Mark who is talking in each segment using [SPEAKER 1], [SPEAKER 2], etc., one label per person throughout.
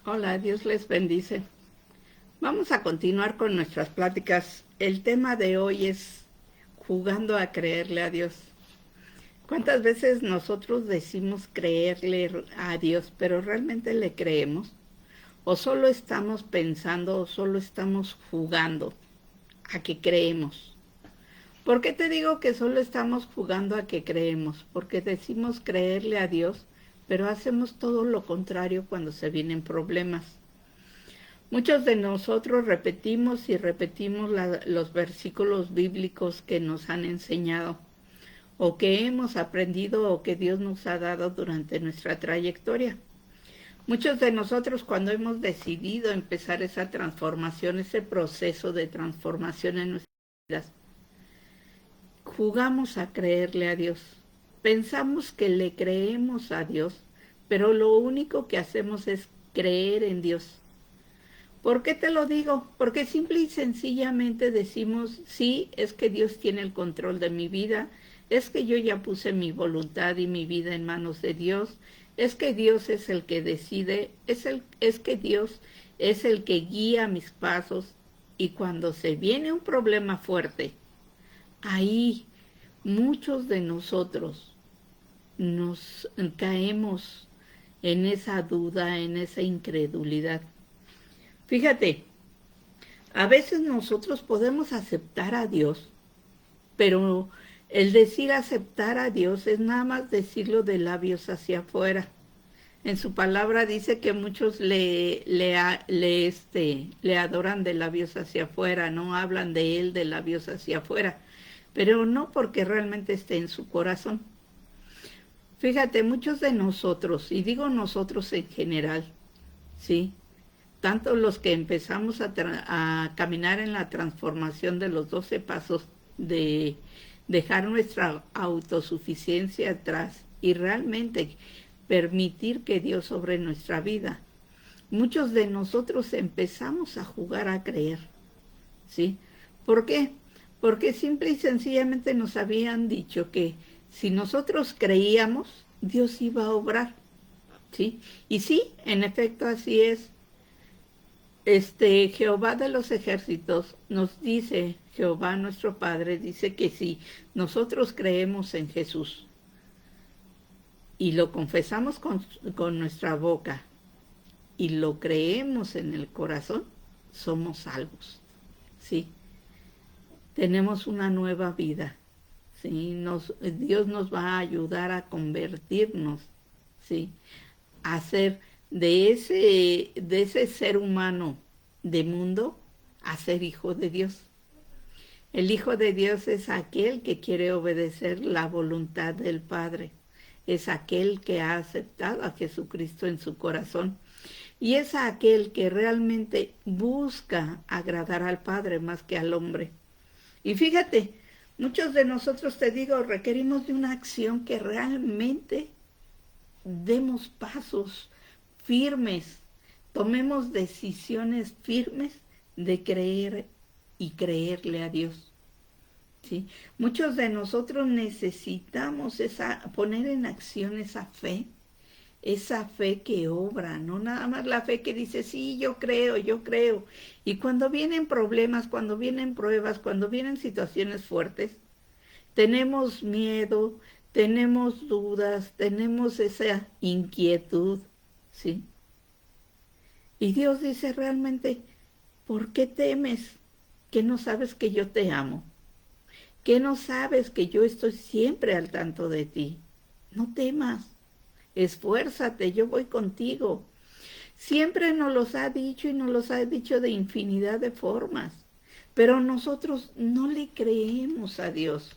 [SPEAKER 1] Hola, Dios les bendice. Vamos a continuar con nuestras pláticas. El tema de hoy es jugando a creerle a Dios. ¿Cuántas veces nosotros decimos creerle a Dios, pero realmente le creemos? ¿O solo estamos pensando o solo estamos jugando a que creemos? ¿Por qué te digo que solo estamos jugando a que creemos? Porque decimos creerle a Dios, pero hacemos todo lo contrario cuando se vienen problemas. Muchos de nosotros repetimos y repetimos los versículos bíblicos que nos han enseñado o que hemos aprendido o que Dios nos ha dado durante nuestra trayectoria. Muchos de nosotros cuando hemos decidido empezar esa transformación, ese proceso de transformación en nuestras vidas, jugamos a creerle a Dios. Pensamos que le creemos a Dios, pero lo único que hacemos es creer en Dios. ¿Por qué te lo digo? Porque simple y sencillamente decimos, sí, es que Dios tiene el control de mi vida, es que yo ya puse mi voluntad y mi vida en manos de Dios, es que Dios es el que decide, es que Dios es el que guía mis pasos, y cuando se viene un problema fuerte, ahí muchos de nosotros nos caemos en esa duda, en esa incredulidad. Fíjate, a veces nosotros podemos aceptar a Dios, pero el decir aceptar a Dios es nada más decirlo de labios hacia afuera. En su palabra dice que muchos le adoran de labios hacia afuera, no hablan de Él de labios hacia afuera, pero no porque realmente esté en su corazón. Fíjate, muchos de nosotros, y digo nosotros en general, ¿sí? Tanto los que empezamos a caminar en la transformación de los 12 pasos de dejar nuestra autosuficiencia atrás y realmente permitir que Dios obre nuestra vida. Muchos de nosotros empezamos a jugar a creer, ¿sí? ¿Por qué? Porque simple y sencillamente nos habían dicho que si nosotros creíamos, Dios iba a obrar, ¿sí? Y sí, en efecto así es. Jehová de los ejércitos nos dice, Jehová nuestro Padre dice que si nosotros creemos en Jesús y lo confesamos con nuestra boca y lo creemos en el corazón, somos salvos, ¿sí? Tenemos una nueva vida, ¿sí? Dios nos va a ayudar a convertirnos, ¿sí? A ser de ese ser humano de mundo a ser hijo de Dios. El hijo de Dios es aquel que quiere obedecer la voluntad del Padre. Es aquel que ha aceptado a Jesucristo en su corazón. Y es aquel que realmente busca agradar al Padre más que al hombre. Y fíjate, muchos de nosotros, te digo, requerimos de una acción que realmente demos pasos firmes, tomemos decisiones firmes de creer y creerle a Dios. ¿Sí? Muchos de nosotros necesitamos poner en acción esa fe que obra, no nada más la fe que dice, sí, yo creo, yo creo. Y cuando vienen problemas, cuando vienen pruebas, cuando vienen situaciones fuertes, tenemos miedo, tenemos dudas, tenemos esa inquietud, ¿sí? Y Dios dice realmente, ¿por qué temes? ¿Que no sabes que yo te amo? ¿Que no sabes que yo estoy siempre al tanto de ti? No temas, esfuérzate, yo voy contigo. Siempre nos los ha dicho y nos los ha dicho de infinidad de formas, pero nosotros no le creemos a Dios.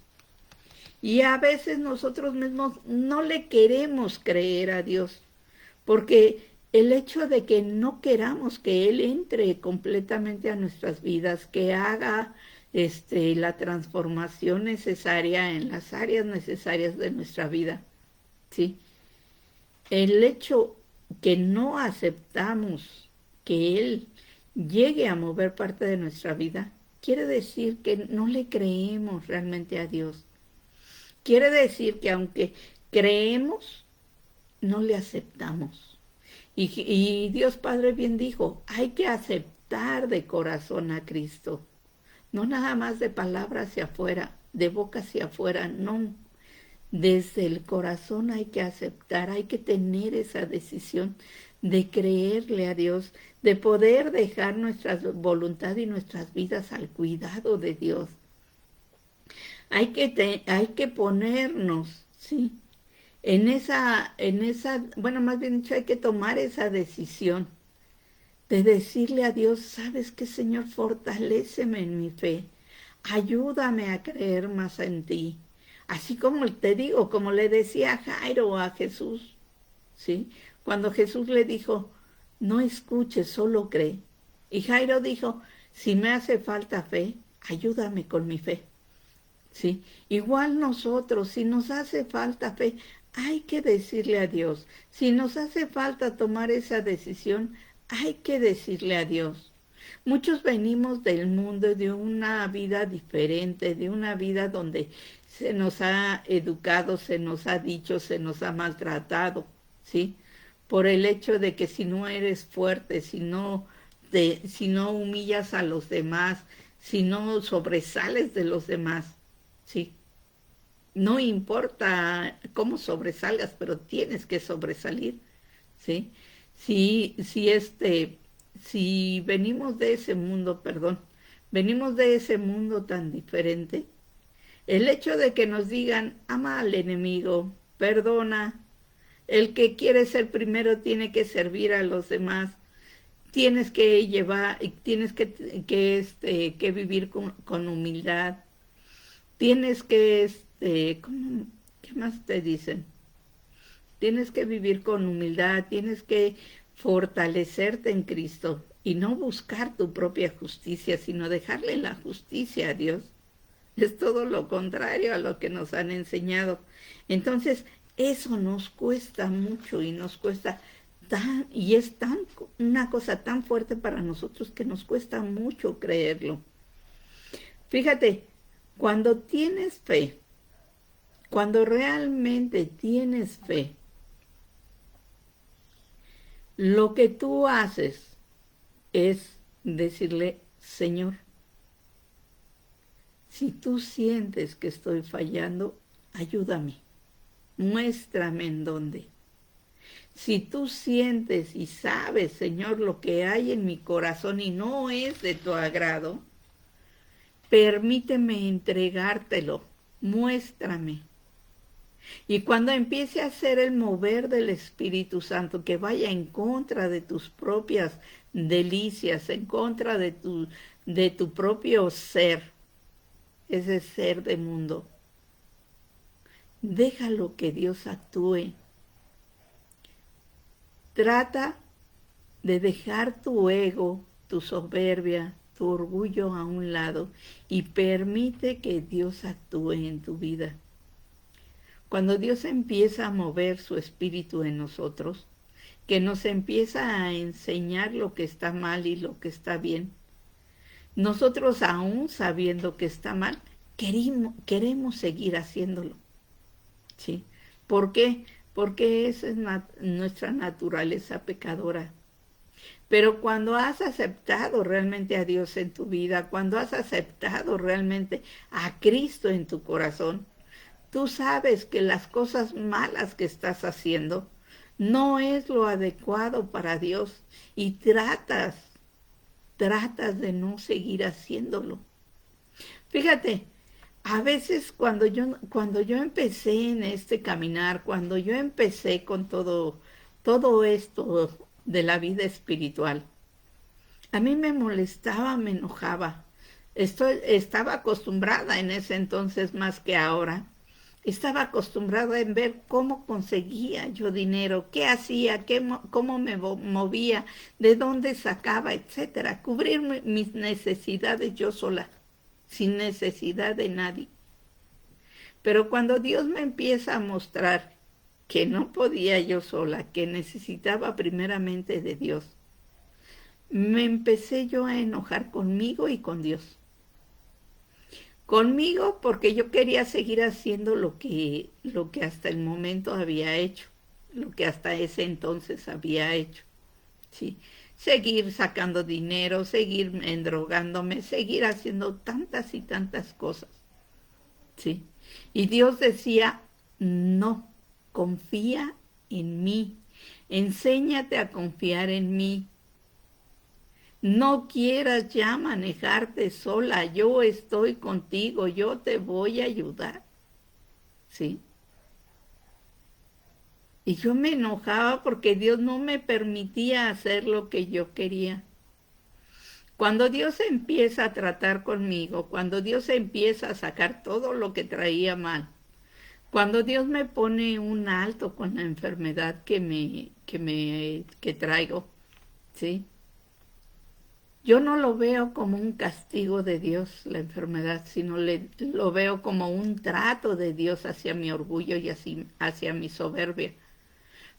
[SPEAKER 1] Y a veces nosotros mismos no le queremos creer a Dios, porque el hecho de que no queramos que Él entre completamente a nuestras vidas, que haga la transformación necesaria en las áreas necesarias de nuestra vida, ¿sí? El hecho que no aceptamos que Él llegue a mover parte de nuestra vida, quiere decir que no le creemos realmente a Dios. Quiere decir que aunque creemos, no le aceptamos. Y Dios Padre bien dijo, hay que aceptar de corazón a Cristo. No nada más de palabras hacia afuera, de boca hacia afuera, no. Desde el corazón hay que aceptar, hay que tener esa decisión de creerle a Dios, de poder dejar nuestra voluntad y nuestras vidas al cuidado de Dios. Hay que ponernos, ¿sí? Bueno, más bien dicho, hay que tomar esa decisión de decirle a Dios, ¿sabes qué, Señor? Fortaléceme en mi fe. Ayúdame a creer más en ti. Así como te digo, como le decía a Jairo a Jesús, ¿sí? Cuando Jesús le dijo, no escuches, solo cree. Y Jairo dijo, si me hace falta fe, ayúdame con mi fe. ¿Sí? Igual nosotros, si nos hace falta fe, hay que decirle a Dios. Si nos hace falta tomar esa decisión, hay que decirle a Dios. Muchos venimos del mundo de una vida diferente, de una vida donde se nos ha educado, se nos ha dicho, se nos ha maltratado, ¿sí? Por el hecho de que si no eres fuerte, si no humillas a los demás, si no sobresales de los demás, ¿sí? No importa cómo sobresalgas, pero tienes que sobresalir, ¿sí? Si venimos de ese mundo, perdón, venimos de ese mundo tan diferente, el hecho de que nos digan, ama al enemigo, perdona, el que quiere ser primero tiene que servir a los demás, tienes que que vivir con humildad, tienes que, ¿qué más te dicen? Tienes que vivir con humildad, tienes que fortalecerte en Cristo y no buscar tu propia justicia, sino dejarle la justicia a Dios. Es todo lo contrario a lo que nos han enseñado. Entonces, eso nos cuesta mucho y nos cuesta y es una cosa tan fuerte para nosotros que nos cuesta mucho creerlo. Fíjate, cuando tienes fe, cuando realmente tienes fe, lo que tú haces es decirle, Señor, si tú sientes que estoy fallando, ayúdame, muéstrame en dónde. Si tú sientes y sabes, Señor, lo que hay en mi corazón y no es de tu agrado, permíteme entregártelo, muéstrame. Y cuando empiece a hacer el mover del Espíritu Santo, que vaya en contra de tus propias delicias, en contra de tu propio ser, ese ser de mundo, déjalo que Dios actúe. Trata de dejar tu ego, tu soberbia, tu orgullo a un lado y permite que Dios actúe en tu vida. Cuando Dios empieza a mover su espíritu en nosotros, que nos empieza a enseñar lo que está mal y lo que está bien, nosotros aún sabiendo que está mal, queremos seguir haciéndolo. ¿Sí? ¿Por qué? Porque esa es nuestra naturaleza pecadora. Pero cuando has aceptado realmente a Dios en tu vida, cuando has aceptado realmente a Cristo en tu corazón, tú sabes que las cosas malas que estás haciendo no es lo adecuado para Dios y tratas de no seguir haciéndolo. Fíjate, a veces cuando yo empecé en este caminar, cuando yo empecé con todo esto de la vida espiritual, a mí me molestaba, me enojaba. Estaba acostumbrada en ese entonces más que ahora. Estaba acostumbrada en ver cómo conseguía yo dinero, qué hacía, cómo me movía, de dónde sacaba, etcétera. Cubrir mis necesidades yo sola, sin necesidad de nadie. Pero cuando Dios me empieza a mostrar que no podía yo sola, que necesitaba primeramente de Dios, me empecé yo a enojar conmigo y con Dios. Conmigo porque yo quería seguir haciendo lo que hasta el momento había hecho. lo que hasta ese entonces había hecho. ¿Sí? Seguir sacando dinero, seguir endrogándome, seguir haciendo tantas y tantas cosas. ¿Sí? Y Dios decía, no, confía en mí, enséñate a confiar en mí. No quieras ya manejarte sola, yo estoy contigo, yo te voy a ayudar. ¿Sí? Y yo me enojaba porque Dios no me permitía hacer lo que yo quería. Cuando Dios empieza a tratar conmigo, cuando Dios empieza a sacar todo lo que traía mal, cuando Dios me pone un alto con la enfermedad que traigo, ¿sí? Yo no lo veo como un castigo de Dios, la enfermedad, sino lo veo como un trato de Dios hacia mi orgullo y hacia mi soberbia,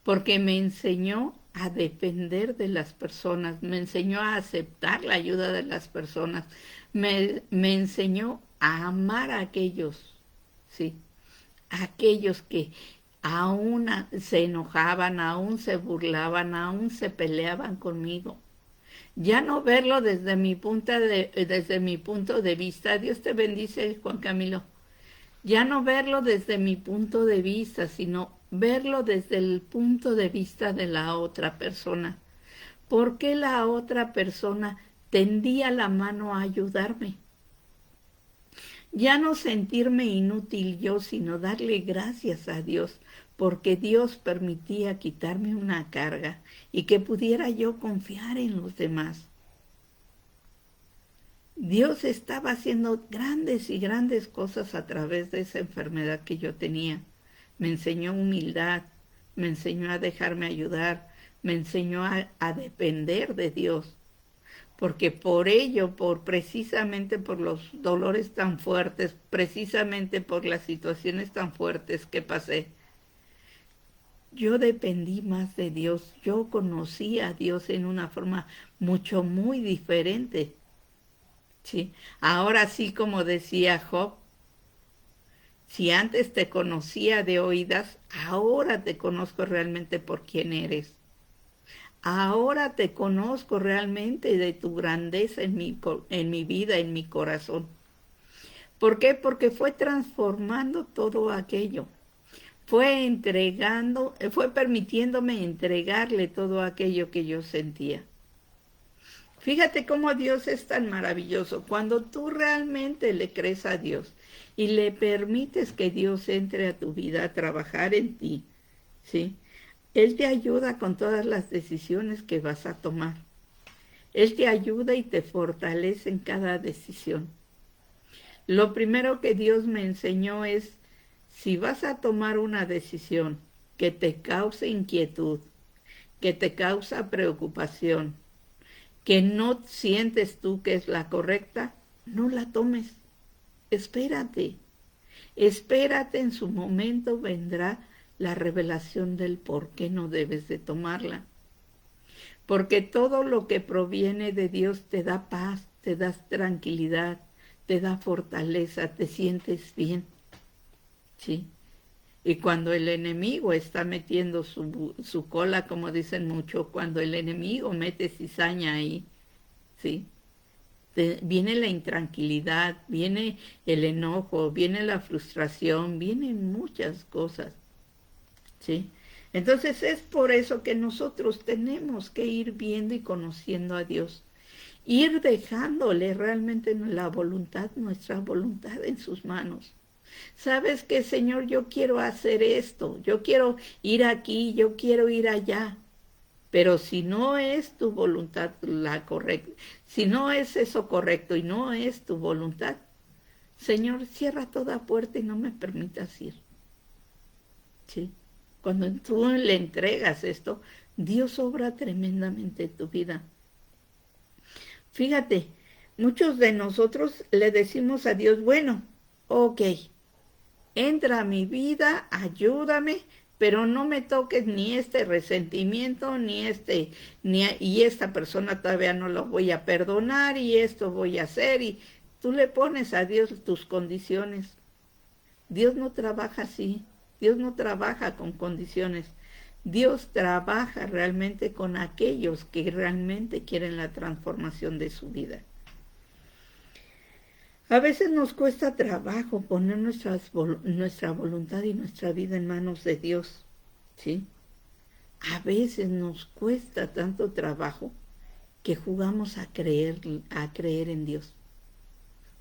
[SPEAKER 1] porque me enseñó a depender de las personas, me enseñó a aceptar la ayuda de las personas, me enseñó a amar a aquellos, ¿sí? A aquellos que aún se enojaban, aún se burlaban, aún se peleaban conmigo. Ya no verlo desde mi punto de vista. Dios te bendice, Juan Camilo. Ya no verlo desde mi punto de vista, sino verlo desde el punto de vista de la otra persona. ¿Por qué la otra persona tendía la mano a ayudarme? Ya no sentirme inútil yo, sino darle gracias a Dios, porque Dios permitía quitarme una carga y que pudiera yo confiar en los demás. Dios estaba haciendo grandes y grandes cosas a través de esa enfermedad que yo tenía. Me enseñó humildad, me enseñó a dejarme ayudar, me enseñó a depender de Dios. Porque por ello, precisamente por los dolores tan fuertes, precisamente por las situaciones tan fuertes que pasé, yo dependí más de Dios. Yo conocí a Dios en una forma muy diferente. ¿Sí? Ahora sí, como decía Job, si antes te conocía de oídas, ahora te conozco realmente por quién eres. Ahora te conozco realmente de tu grandeza en mi vida, en mi corazón. ¿Por qué? Porque fue transformando todo aquello. Fue permitiéndome entregarle todo aquello que yo sentía. Fíjate cómo Dios es tan maravilloso. Cuando tú realmente le crees a Dios y le permites que Dios entre a tu vida a trabajar en ti, ¿sí? Él te ayuda con todas las decisiones que vas a tomar. Él te ayuda y te fortalece en cada decisión. Lo primero que Dios me enseñó es, si vas a tomar una decisión que te cause inquietud, que te causa preocupación, que no sientes tú que es la correcta, no la tomes. Espérate. Espérate, en su momento vendrá la revelación del por qué no debes de tomarla. Porque todo lo que proviene de Dios te da paz, te da tranquilidad, te da fortaleza, te sientes bien. ¿Sí? Y cuando el enemigo está metiendo su cola, como dicen mucho, cuando el enemigo mete cizaña ahí, ¿sí? Viene la intranquilidad, viene el enojo, viene la frustración, vienen muchas cosas, ¿sí? Entonces es por eso que nosotros tenemos que ir viendo y conociendo a Dios, ir dejándole realmente la voluntad, nuestra voluntad en sus manos. ¿Sabes qué, Señor? Yo quiero hacer esto, yo quiero ir aquí, yo quiero ir allá. Pero si no es tu voluntad la correcta, si no es eso correcto y no es tu voluntad, Señor, cierra toda puerta y no me permitas ir. ¿Sí? Cuando tú le entregas esto, Dios obra tremendamente en tu vida. Fíjate, muchos de nosotros le decimos a Dios, bueno, ok, entra a mi vida, ayúdame, pero no me toques ni este resentimiento, y esta persona todavía no lo voy a perdonar, y esto voy a hacer, y tú le pones a Dios tus condiciones. Dios no trabaja así, Dios no trabaja con condiciones. Dios trabaja realmente con aquellos que realmente quieren la transformación de su vida. A veces nos cuesta trabajo poner nuestra voluntad y nuestra vida en manos de Dios, ¿sí? A veces nos cuesta tanto trabajo que jugamos a creer en Dios.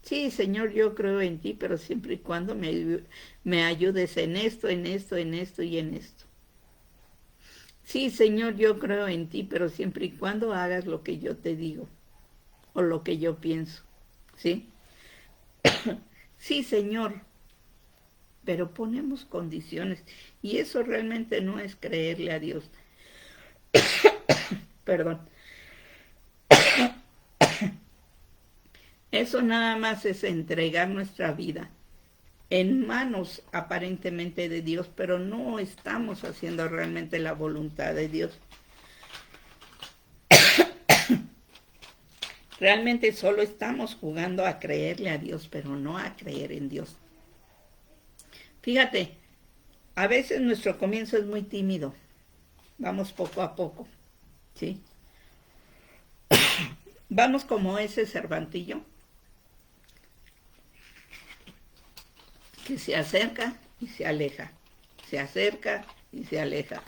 [SPEAKER 1] Sí, Señor, yo creo en ti, pero siempre y cuando me ayudes en esto, en esto, en esto y en esto. Sí, Señor, yo creo en ti, pero siempre y cuando hagas lo que yo te digo o lo que yo pienso, ¿sí? Sí, Señor, pero ponemos condiciones y eso realmente no es creerle a Dios. Perdón. Eso nada más es entregar nuestra vida en manos aparentemente de Dios, pero no estamos haciendo realmente la voluntad de Dios. Realmente solo estamos jugando a creerle a Dios, pero no a creer en Dios. Fíjate, a veces nuestro comienzo es muy tímido. Vamos poco a poco, ¿sí? Vamos como ese Cervantillo que se acerca y se aleja, se acerca y se aleja.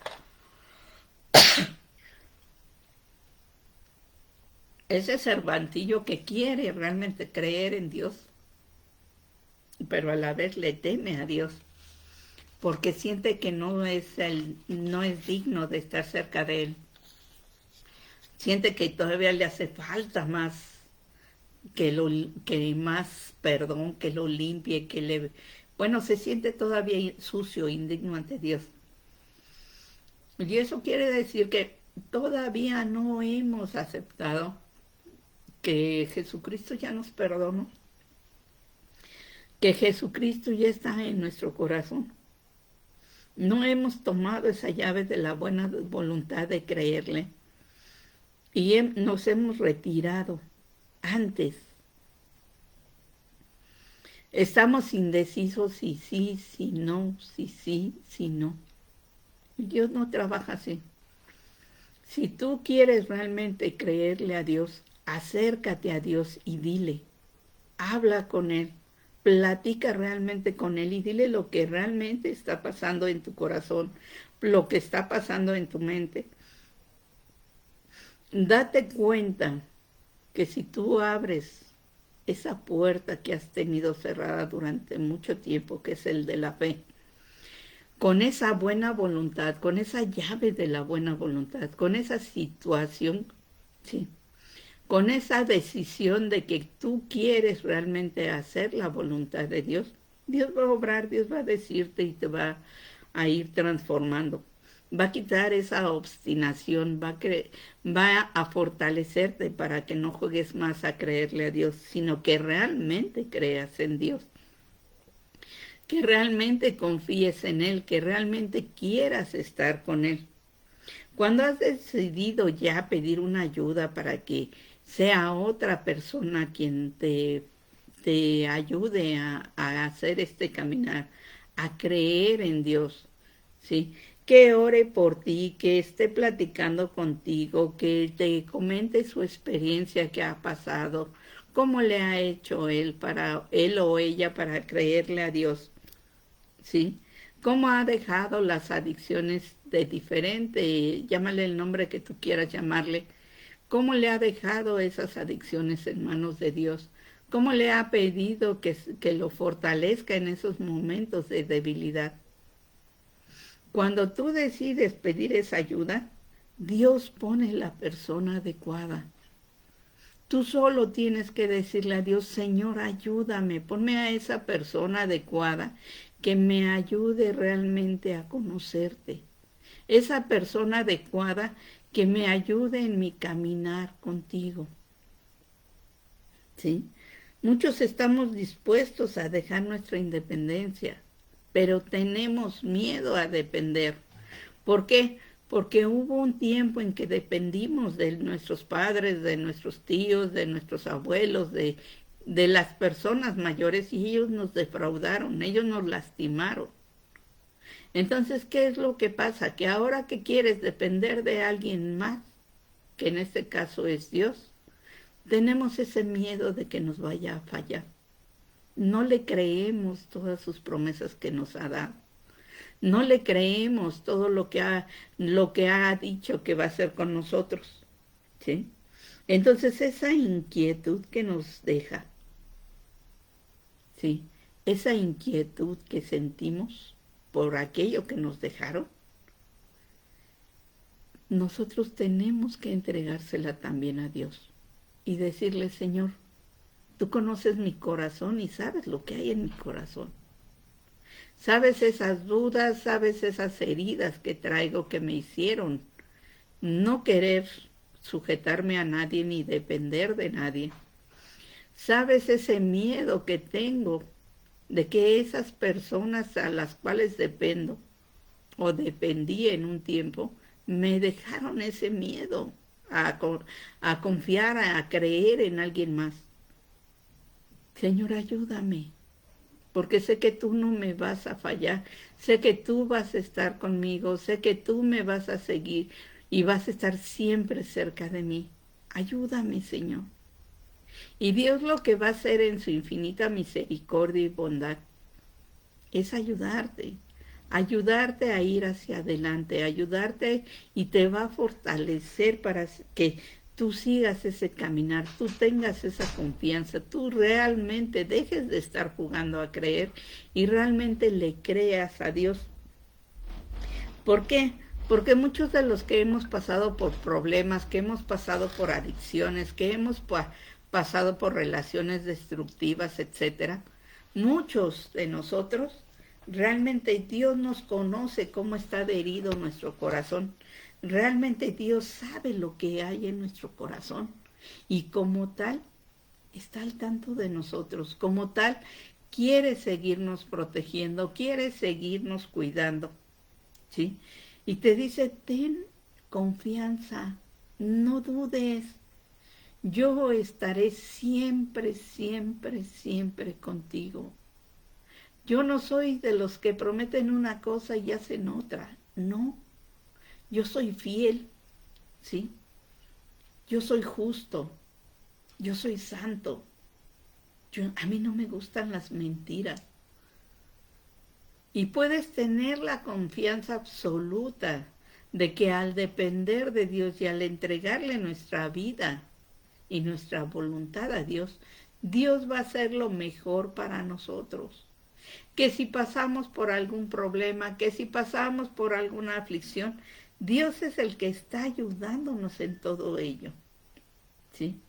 [SPEAKER 1] Ese Cervantillo que quiere realmente creer en Dios, pero a la vez le teme a Dios, porque siente que no es digno de estar cerca de él. Siente que todavía le hace falta más, que más perdón, que lo limpie, bueno, se siente todavía sucio, indigno ante Dios. Y eso quiere decir que todavía no hemos aceptado que Jesucristo ya nos perdonó, que Jesucristo ya está en nuestro corazón. No hemos tomado esa llave de la buena voluntad de creerle y nos hemos retirado antes. Estamos indecisos si sí, si no, si sí, si no. Dios no trabaja así. Si tú quieres realmente creerle a Dios, acércate a Dios y dile, habla con Él, platica realmente con Él y dile lo que realmente está pasando en tu corazón, lo que está pasando en tu mente. Date cuenta que si tú abres esa puerta que has tenido cerrada durante mucho tiempo, que es el de la fe, con esa buena voluntad, con esa llave de la buena voluntad, con esa situación, sí, con esa decisión de que tú quieres realmente hacer la voluntad de Dios, Dios va a obrar, Dios va a decirte y te va a ir transformando. Va a quitar esa obstinación, va a fortalecerte para que no juegues más a creerle a Dios, sino que realmente creas en Dios, que realmente confíes en Él, que realmente quieras estar con Él. Cuando has decidido ya pedir una ayuda para que sea otra persona quien te ayude a hacer este caminar, a creer en Dios, ¿sí? Que ore por ti, que esté platicando contigo, que te comente su experiencia que ha pasado, cómo le ha hecho él o ella para creerle a Dios, ¿sí? Cómo ha dejado las adicciones de diferente, llámale el nombre que tú quieras llamarle, cómo le ha dejado esas adicciones en manos de Dios, cómo le ha pedido que lo fortalezca en esos momentos de debilidad. Cuando tú decides pedir esa ayuda, Dios pone la persona adecuada. Tú solo tienes que decirle a Dios, Señor, ayúdame, ponme a esa persona adecuada que me ayude realmente a conocerte. Esa persona adecuada que me ayude en mi caminar contigo. ¿Sí? Muchos estamos dispuestos a dejar nuestra independencia, pero tenemos miedo a depender. ¿Por qué? Porque hubo un tiempo en que dependimos de nuestros padres, de nuestros tíos, de nuestros abuelos, de las personas mayores y ellos nos defraudaron, ellos nos lastimaron. Entonces, ¿qué es lo que pasa? Que ahora que quieres depender de alguien más, que en este caso es Dios, tenemos ese miedo de que nos vaya a fallar. No le creemos todas sus promesas que nos ha dado. No le creemos todo lo que ha dicho que va a hacer con nosotros. ¿Sí? Entonces esa inquietud que nos deja, ¿sí? Esa inquietud que sentimos por aquello que nos dejaron, nosotros tenemos que entregársela también a Dios y decirle, Señor, tú conoces mi corazón y sabes lo que hay en mi corazón. Sabes esas dudas, sabes esas heridas que traigo que me hicieron no querer sujetarme a nadie ni depender de nadie. Sabes ese miedo que tengo de que esas personas a las cuales dependo o dependí en un tiempo, me dejaron ese miedo a confiar, a creer en alguien más. Señor, ayúdame, porque sé que tú no me vas a fallar, sé que tú vas a estar conmigo, sé que tú me vas a seguir y vas a estar siempre cerca de mí. Ayúdame, Señor. Y Dios lo que va a hacer en su infinita misericordia y bondad es ayudarte a ir hacia adelante, ayudarte y te va a fortalecer para que tú sigas ese caminar, tú tengas esa confianza, tú realmente dejes de estar jugando a creer y realmente le creas a Dios. ¿Por qué? Porque muchos de los que hemos pasado por problemas, que hemos pasado por adicciones, que hemos pasado por relaciones destructivas, etcétera, muchos de nosotros realmente Dios nos conoce cómo está herido nuestro corazón. Realmente Dios sabe lo que hay en nuestro corazón y como tal está al tanto de nosotros, como tal quiere seguirnos protegiendo, quiere seguirnos cuidando, ¿sí? Y te dice, ten confianza, no dudes, yo estaré siempre, siempre, siempre contigo. Yo no soy de los que prometen una cosa y hacen otra, no, yo soy fiel, ¿sí? Yo soy justo, yo soy santo, a mí no me gustan las mentiras. Y puedes tener la confianza absoluta de que al depender de Dios y al entregarle nuestra vida y nuestra voluntad a Dios, Dios va a hacer lo mejor para nosotros. Que si pasamos por algún problema, que si pasamos por alguna aflicción, Dios es el que está ayudándonos en todo ello. ¿Sí?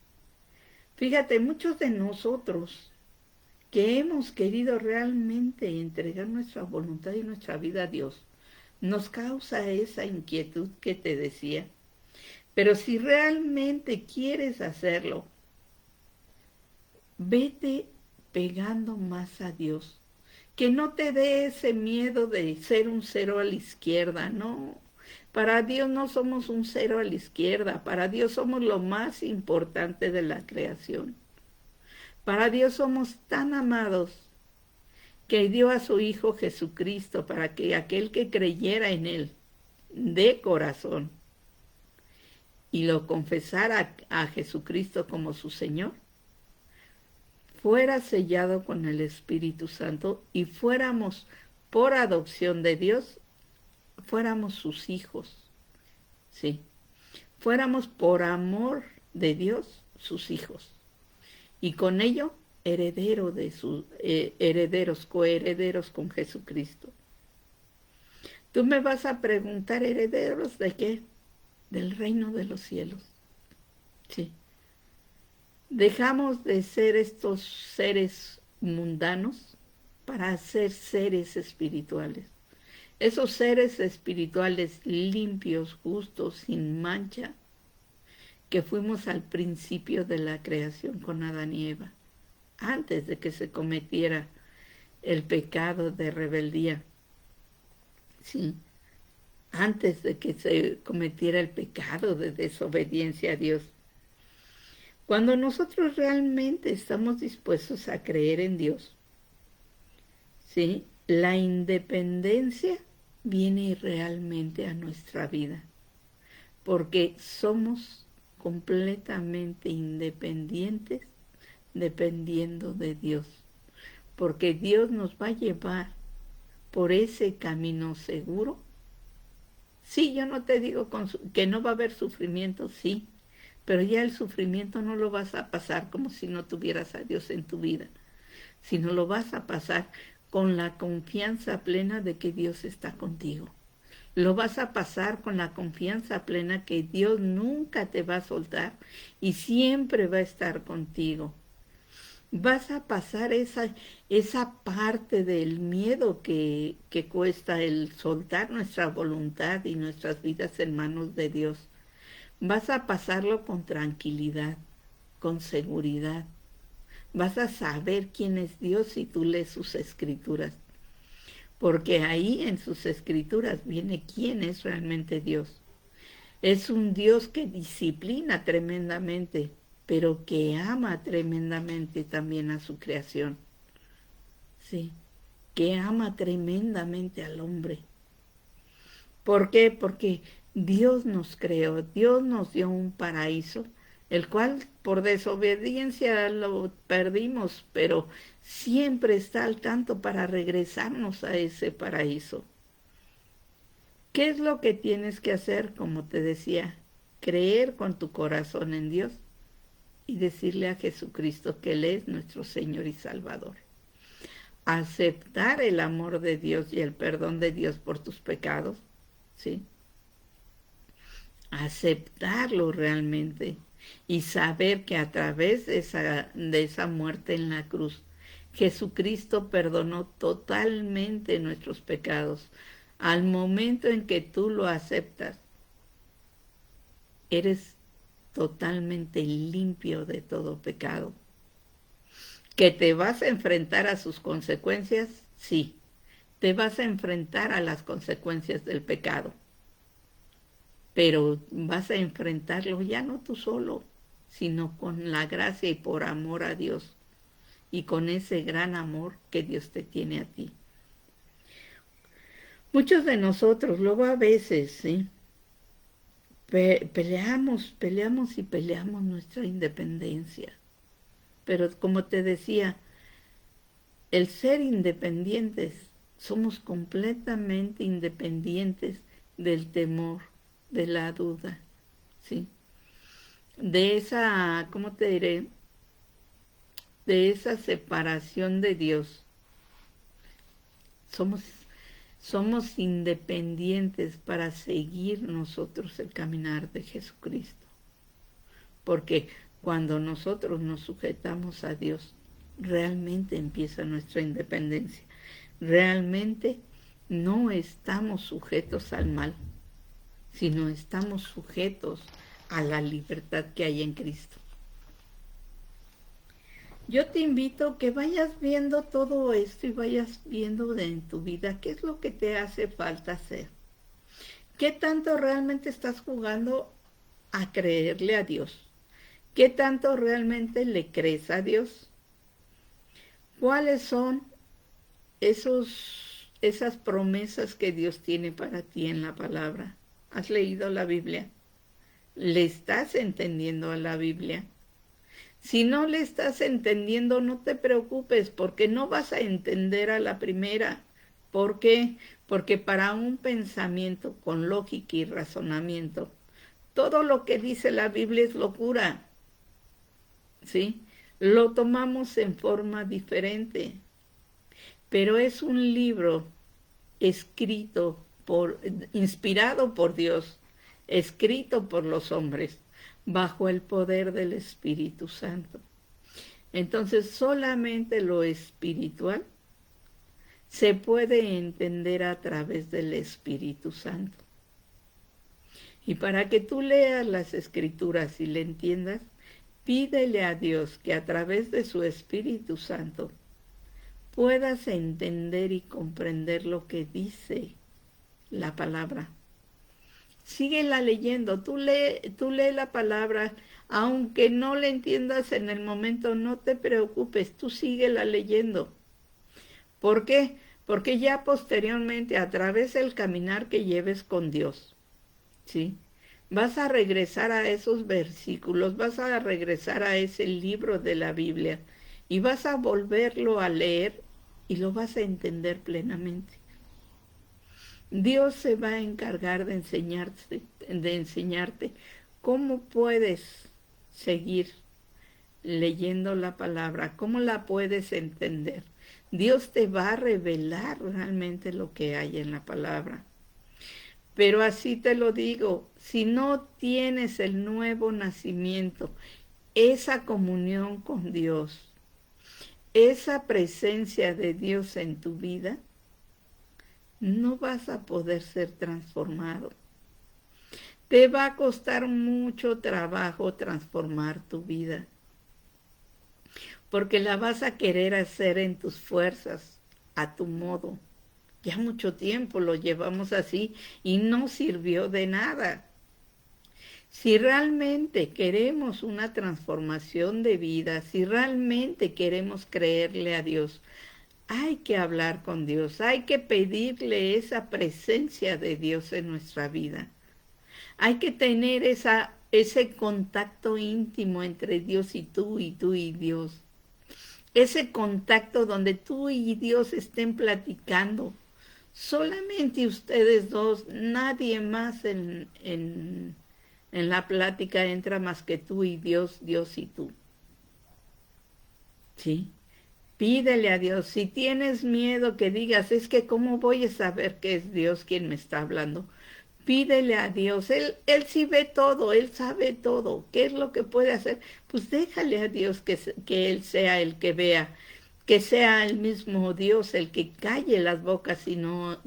[SPEAKER 1] Fíjate, muchos de nosotros que hemos querido realmente entregar nuestra voluntad y nuestra vida a Dios, nos causa esa inquietud que te decía. Pero si realmente quieres hacerlo, vete pegando más a Dios. Que no te dé ese miedo de ser un cero a la izquierda, no. Para Dios no somos un cero a la izquierda, para Dios somos lo más importante de la creación. Para Dios somos tan amados que dio a su Hijo Jesucristo para que aquel que creyera en Él de corazón y lo confesara a Jesucristo como su Señor, fuera sellado con el Espíritu Santo y fuéramos por adopción de Dios, fuéramos sus hijos, ¿sí? Fuéramos por amor de Dios sus hijos. Y con ello herederos, coherederos con Jesucristo. Tú me vas a preguntar, ¿herederos de qué? Del reino de los cielos. Sí. Dejamos de ser estos seres mundanos para ser seres espirituales. Esos seres espirituales limpios, justos, sin mancha, que fuimos al principio de la creación con Adán y Eva, antes de que se cometiera el pecado de rebeldía, ¿sí? Antes de que se cometiera el pecado de desobediencia a Dios. Cuando nosotros realmente estamos dispuestos a creer en Dios, ¿sí? La independencia viene realmente a nuestra vida, porque somos completamente independientes dependiendo de Dios, porque Dios nos va a llevar por ese camino seguro. Sí, yo no te digo que no va a haber sufrimiento, sí, pero ya el sufrimiento no lo vas a pasar como si no tuvieras a Dios en tu vida, sino lo vas a pasar con la confianza plena de que Dios está contigo. Lo vas a pasar con la confianza plena que Dios nunca te va a soltar y siempre va a estar contigo. Vas a pasar esa parte del miedo que cuesta el soltar nuestra voluntad y nuestras vidas en manos de Dios. Vas a pasarlo con tranquilidad, con seguridad. Vas a saber quién es Dios si tú lees sus escrituras. Porque ahí en sus escrituras viene quién es realmente Dios. Es un Dios que disciplina tremendamente, pero que ama tremendamente también a su creación. Sí, que ama tremendamente al hombre. ¿Por qué? Porque Dios nos creó, Dios nos dio un paraíso, el cual por desobediencia lo perdimos, pero siempre está al tanto para regresarnos a ese paraíso. ¿Qué es lo que tienes que hacer? Como te decía, creer con tu corazón en Dios y decirle a Jesucristo que Él es nuestro Señor y Salvador. Aceptar el amor de Dios y el perdón de Dios por tus pecados, ¿sí? Aceptarlo realmente y saber que a través de esa muerte en la cruz, Jesucristo perdonó totalmente nuestros pecados. Al momento en que tú lo aceptas, eres totalmente limpio de todo pecado. ¿Que te vas a enfrentar a sus consecuencias? Sí, te vas a enfrentar a las consecuencias del pecado, pero vas a enfrentarlo ya no tú solo, sino con la gracia y por amor a Dios y con ese gran amor que Dios te tiene a ti. Muchos de nosotros luego a veces, ¿sí? Peleamos y peleamos nuestra independencia. Pero como te decía, el ser independientes, somos completamente independientes del temor, de la duda, ¿sí? De esa, ¿cómo te diré? De esa separación de Dios. Somos independientes para seguir nosotros el caminar de Jesucristo. Porque cuando nosotros nos sujetamos a Dios, realmente empieza nuestra independencia. Realmente no estamos sujetos al mal, sino estamos sujetos a la libertad que hay en Cristo. Yo te invito a que vayas viendo todo esto y vayas viendo en tu vida qué es lo que te hace falta hacer. ¿Qué tanto realmente estás jugando a creerle a Dios? ¿Qué tanto realmente le crees a Dios? ¿Cuáles son esas promesas que Dios tiene para ti en la palabra? ¿Has leído la Biblia? ¿Le estás entendiendo a la Biblia? Si no le estás entendiendo, no te preocupes, porque no vas a entender a la primera. ¿Por qué? Porque para un pensamiento con lógica y razonamiento, todo lo que dice la Biblia es locura. ¿Sí? Lo tomamos en forma diferente, pero es un libro escrito inspirado por Dios, escrito por los hombres, bajo el poder del Espíritu Santo. Entonces, solamente lo espiritual se puede entender a través del Espíritu Santo. Y para que tú leas las Escrituras y le entiendas, pídele a Dios que a través de su Espíritu Santo puedas entender y comprender lo que dice la palabra. Síguela leyendo, tú lee la palabra, aunque no la entiendas en el momento, no te preocupes, tú síguela leyendo. ¿Por qué? porque ya posteriormente, a través del caminar que lleves con Dios, ¿sí? Vas a regresar a esos versículos, vas a regresar a ese libro de la Biblia y vas a volverlo a leer y lo vas a entender plenamente. Dios se va a encargar de enseñarte cómo puedes seguir leyendo la palabra, cómo la puedes entender. Dios te va a revelar realmente lo que hay en la palabra. Pero así te lo digo, si no tienes el nuevo nacimiento, esa comunión con Dios, esa presencia de Dios en tu vida, no vas a poder ser transformado. Te va a costar mucho trabajo transformar tu vida, porque la vas a querer hacer en tus fuerzas, a tu modo. Ya mucho tiempo lo llevamos así y no sirvió de nada. Si realmente queremos una transformación de vida, si realmente queremos creerle a Dios, hay que hablar con Dios, hay que pedirle esa presencia de Dios en nuestra vida. Hay que tener ese contacto íntimo entre Dios y tú y Dios. Ese contacto donde tú y Dios estén platicando. Solamente ustedes dos, nadie más en la plática entra más que tú y Dios, Dios y tú. ¿Sí? Pídele a Dios. Si tienes miedo que digas, es que ¿cómo voy a saber que es Dios quien me está hablando? Pídele a Dios. Él sí ve todo, Él sabe todo. ¿Qué es lo que puede hacer? Pues déjale a Dios que Él sea el que vea, que sea el mismo Dios el que calle las bocas si no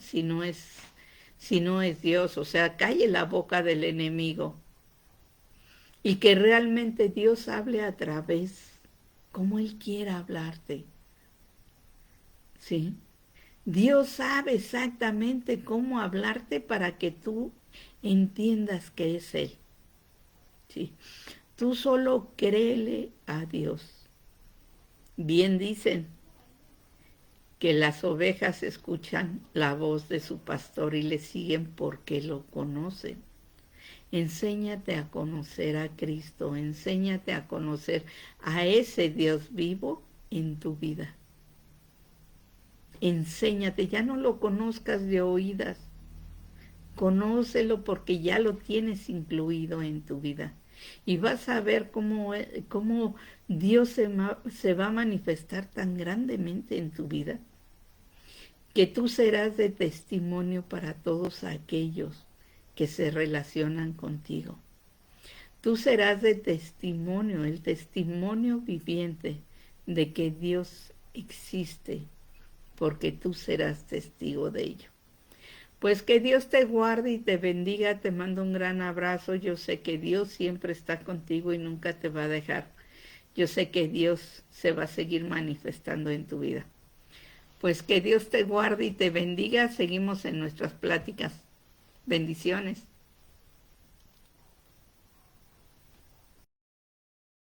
[SPEAKER 1] es Dios, o sea, calle la boca del enemigo. Y que realmente Dios hable a través, como Él quiera hablarte. ¿Sí? Dios sabe exactamente cómo hablarte para que tú entiendas que es Él. ¿Sí? Tú solo créele a Dios. Bien dicen que las ovejas escuchan la voz de su pastor y le siguen porque lo conocen. Enséñate a conocer a Cristo, enséñate a conocer a ese Dios vivo en tu vida. Enséñate, ya no lo conozcas de oídas, conócelo porque ya lo tienes incluido en tu vida. Y vas a ver cómo Dios se va a manifestar tan grandemente en tu vida, que tú serás de testimonio para todos aquellos que se relacionan contigo. Tú serás de testimonio, el testimonio viviente de que Dios existe, porque tú serás testigo de ello. Pues que Dios te guarde y te bendiga, te mando un gran abrazo. Yo sé que Dios siempre está contigo y nunca te va a dejar. Yo sé que Dios se va a seguir manifestando en tu vida. Pues que Dios te guarde y te bendiga. Seguimos en nuestras pláticas. Bendiciones.